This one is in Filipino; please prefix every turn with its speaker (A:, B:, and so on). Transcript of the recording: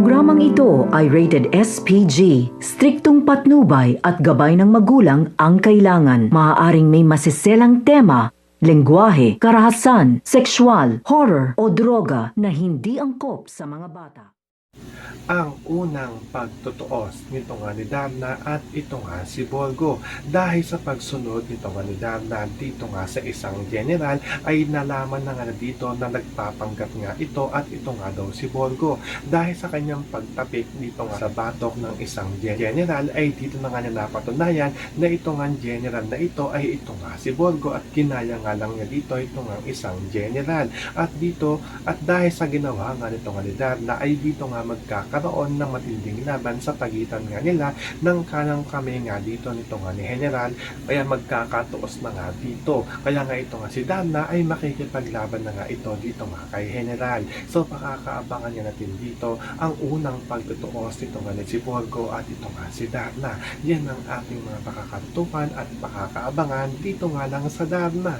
A: Programang ito ay rated SPG. Striktong patnubay at gabay ng magulang ang kailangan. Maaaring may masiselang tema, lengguwahe, karahasan, sexual, horror o droga na hindi angkop sa mga bata.
B: Ang unang pagtutuos nito nga ni Darna at ito nga si Borgo. Dahil sa pagsunod nito nga ni Darna dito nga sa isang general ay nalaman na nga dito na nagpapanggap nga ito at ito nga daw si Borgo. Dahil sa kanyang pagtapik dito nga sa batok ng isang general ay dito na nga niya napatunayan na ito nga general na ito ay ito nga si Borgo at kinaya nga lang niya dito ito nga isang general. At dito at dahil sa ginawa nga nito nga ni Darna ay dito nga magkakaroon ng matinding laban sa pagitan nga nila ng kanang kami nga dito nito nga ni General, kaya magkakatuos na nga dito. Kaya nga ito nga si Darna ay makikipaglaban na nga ito dito nga kay General. So pakakaabangan niya natin dito ang unang pagtutuos nito nga ni si Borgo at ito nga si Darna. Yan ang ating mga pakakatukan at pakakaabangan dito nga lang sa Darna.